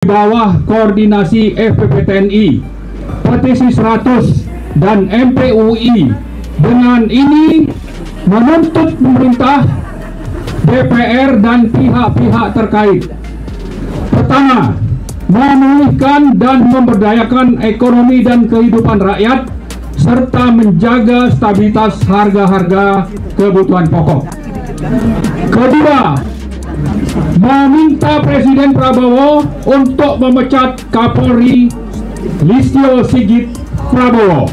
bawah koordinasi FPP-TNI, Petisi 100 dan MPUI dengan ini menuntut pemerintah, DPR dan pihak-pihak terkait. Pertama, memulihkan dan memberdayakan ekonomi dan kehidupan rakyat serta menjaga stabilitas harga-harga kebutuhan pokok. Kedua, meminta Presiden Prabowo untuk memecat Kapolri Listio Sigit Prabowo.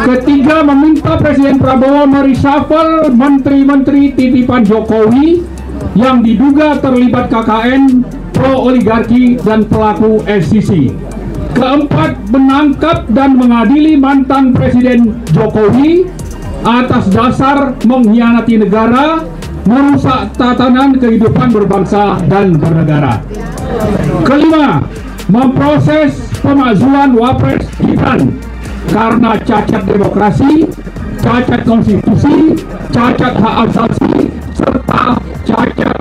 Ketiga, meminta Presiden Prabowo mereshuffle menteri-menteri titipan Jokowi yang diduga terlibat KKN, pro-oligarki, dan pelaku SCC. Keempat, menangkap dan mengadili mantan Presiden Jokowi atas dasar mengkhianati negara, merusak tatanan kehidupan berbangsa dan bernegara. Kelima, memproses pemakzulan Wapres Gibran karena cacat demokrasi, cacat konstitusi, cacat hak asasi, serta cacat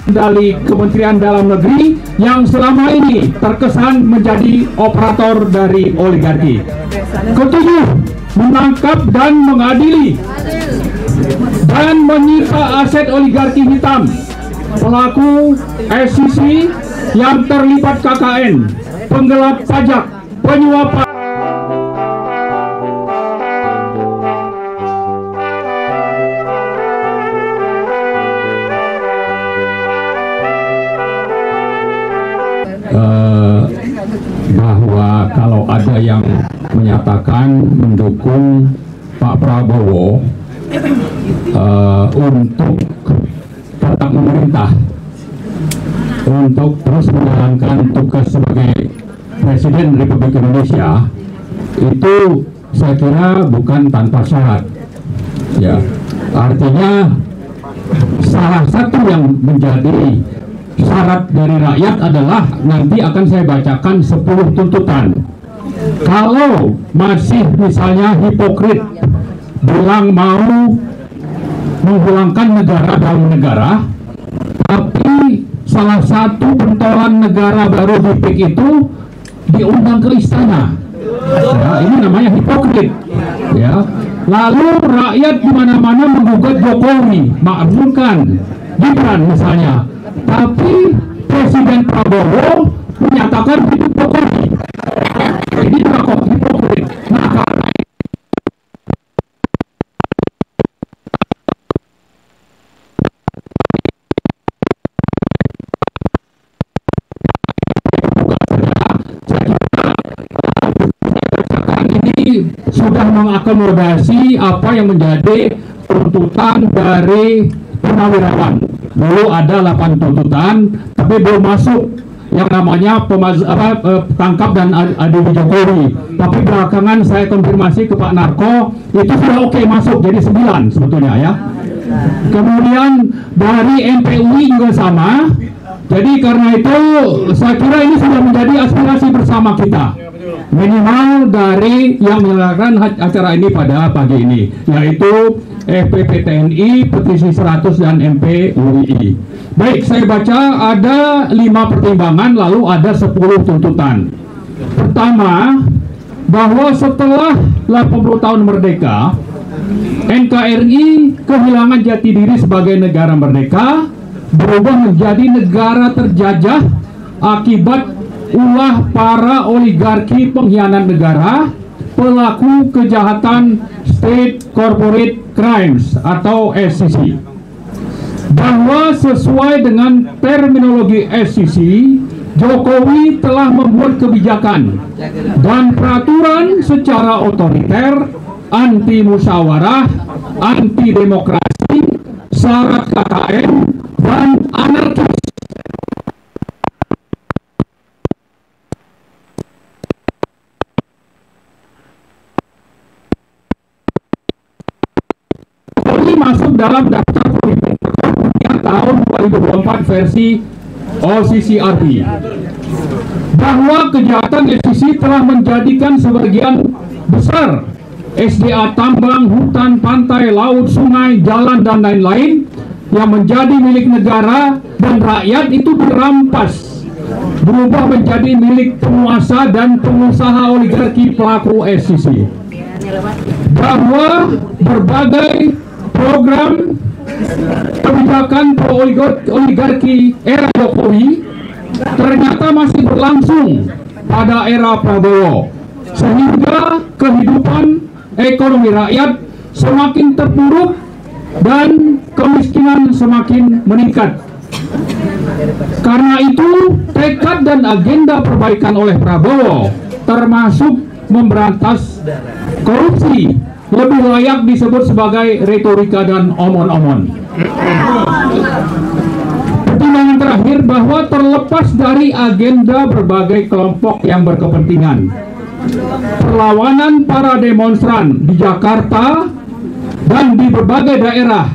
dari Kementerian Dalam Negeri yang selama ini terkesan menjadi operator dari oligarki. Ketujuh, menangkap dan mengadili dan menyita aset oligarki hitam, pelaku SCC yang terlibat KKN, penggelap pajak, penyuapan. Bahwa kalau ada yang menyatakan mendukung Pak Prabowo untuk tetap memerintah, untuk terus menjalankan tugas sebagai Presiden Republik Indonesia, itu saya kira bukan tanpa syarat. Ya, artinya salah satu yang menjadi syarat dari rakyat adalah nanti akan saya bacakan 10 tuntutan. Kalau masih misalnya hipokrit bilang mau menghilangkan negara dalam negara, tapi salah satu pentolan negara baru di PIK itu diundang ke istana, ya, ini namanya hipokrit. Ya, lalu rakyat di mana-mana menggugat Jokowi, makzulkan Gibran misalnya, tapi Presiden Prabowo menyatakan itu Jokowi. Ini kok hipokrit. Nah, karena ini sudah mengakomodasi apa yang menjadi tuntutan dari Purnawirawan. Dulu ada 8 tuntutan, tapi belum masuk yang namanya tangkap dan adili Jokowi. Tapi belakangan saya konfirmasi ke Pak Narko, itu sudah oke masuk, jadi 9 sebetulnya ya. Kemudian dari MPUI juga sama. Jadi karena itu saya kira ini sudah menjadi aspirasi bersama kita, minimal dari yang menyelenggarakan acara ini pada pagi ini, yaitu FPP-TNI, Petisi 100 dan MPUI. Baik, saya baca ada 5 pertimbangan, lalu ada 10 tuntutan. Pertama, bahwa setelah 80 tahun merdeka, NKRI kehilangan jati diri sebagai negara merdeka, berubah menjadi negara terjajah akibat ulah para oligarki pengkhianat negara, pelaku kejahatan State Corporate Crimes atau SCC. Bahwa sesuai dengan terminologi SCC, Jokowi telah membuat kebijakan dan peraturan secara otoriter, anti musyawarah, anti demokrasi, syarat KKN, dan anarkis. Masuk dalam daftar politik tahun 2024 versi OCCRP. Bahwa kejahatan SCC telah menjadikan sebagian besar SDA tambang, hutan, pantai, laut, sungai, jalan, dan lain-lain yang menjadi milik negara dan rakyat itu dirampas, berubah menjadi milik penguasa dan pengusaha oligarki pelaku SCC. Bahwa berbagai program kebijakan pro-oligarki era Jokowi ternyata masih berlangsung pada era Prabowo, sehingga kehidupan ekonomi rakyat semakin terpuruk dan kemiskinan semakin meningkat. Karena itu, tekad dan agenda perbaikan oleh Prabowo, termasuk memberantas korupsi, lebih layak disebut sebagai retorika dan omon-omon. Pertimbangan terakhir bahwa terlepas dari agenda berbagai kelompok yang berkepentingan, perlawanan para demonstran di Jakarta dan di berbagai daerah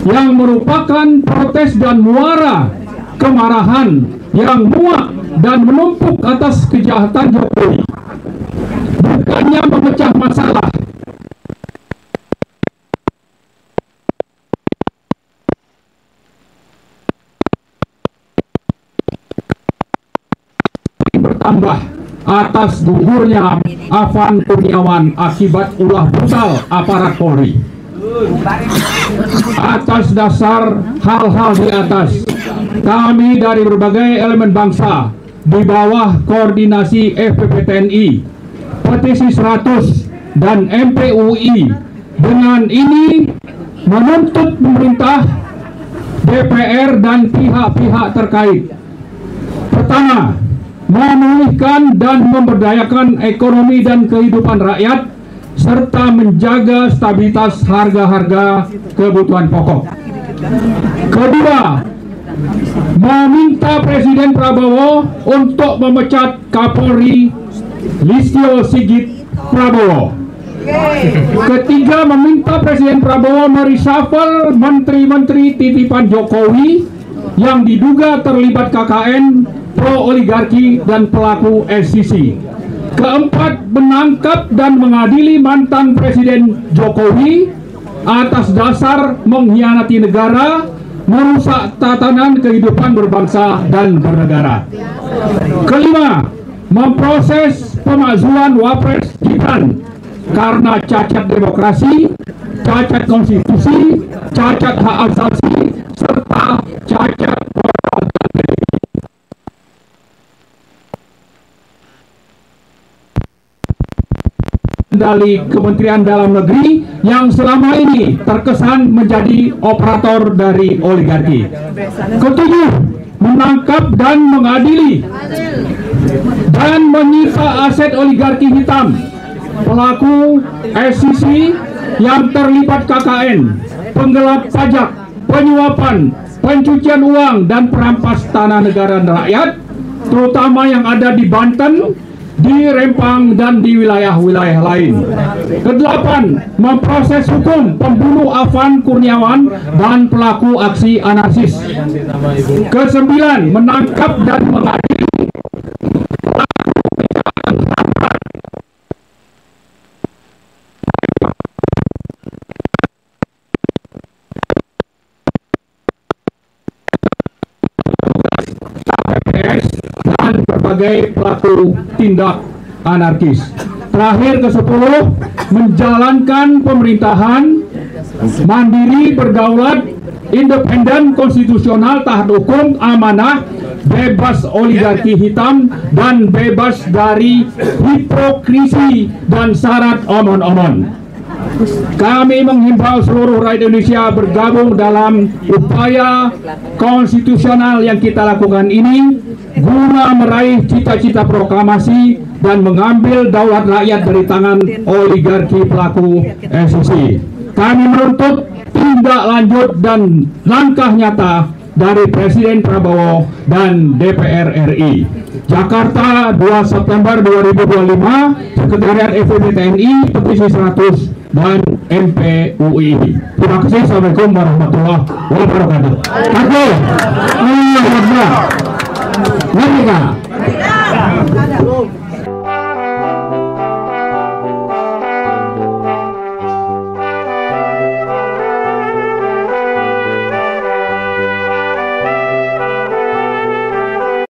yang merupakan protes dan muara kemarahan yang muak dan menumpuk atas kejahatan Jokowi, bukannya memecah masalah, bertambah atas gugurnya Afan Kurniawan akibat ulah brutal aparat Polri. Atas dasar hal-hal di atas, kami dari berbagai elemen bangsa di bawah koordinasi FPP TNI, Petisi 100 dan MPUI dengan ini menuntut pemerintah, DPR dan pihak-pihak terkait. Pertama, memulihkan dan memberdayakan ekonomi dan kehidupan rakyat, serta menjaga stabilitas harga-harga kebutuhan pokok. Kedua, meminta Presiden Prabowo untuk memecat Kapolri Listio Sigit Prabowo. Ketiga, meminta Presiden Prabowo mereshuffle menteri-menteri titipan Jokowi yang diduga terlibat KKN, pro-oligarki, dan pelaku SCC. Keempat, menangkap dan mengadili mantan Presiden Jokowi atas dasar mengkhianati negara, merusak tatanan kehidupan berbangsa dan bernegara. Kelima, memproses pemakzulan Wapres Gibran karena cacat demokrasi, cacat konstitusi, cacat hak asasi, serta cacat dari Kementerian Dalam Negeri yang selama ini terkesan menjadi operator dari oligarki. Ketujuh, menangkap dan mengadili dan menyita aset oligarki hitam, pelaku SCC yang terlibat KKN, penggelap pajak, penyuapan, pencucian uang, dan perampas tanah negara dan rakyat, terutama yang ada di Banten, di Rempang, dan di wilayah-wilayah lain. Kedelapan, memproses hukum pembunuh Afan Kurniawan dan pelaku aksi anarkis. Kesembilan, menangkap dan mengadili dan berbagai pelaku tindak anarkis. Terakhir, ke-10, menjalankan pemerintahan mandiri, berdaulat, independen, konstitusional, taat hukum, amanah, bebas oligarki hitam, dan bebas dari hipokrisi dan syarat omon-omon. Kami menghimbau seluruh rakyat Indonesia bergabung dalam upaya konstitusional yang kita lakukan ini guna meraih cita-cita proklamasi dan mengambil daulat rakyat dari tangan oligarki pelaku SCC. Kami menuntut tindak lanjut dan langkah nyata dari Presiden Prabowo dan DPR RI. Jakarta, 2 September 2025, Sekretariat FPP TNI, Petisi 100 dan MPUI. Terima kasih. Assalamualaikum warahmatullahi wabarakatuh. Takbir. Allahu Akbar. Merdeka.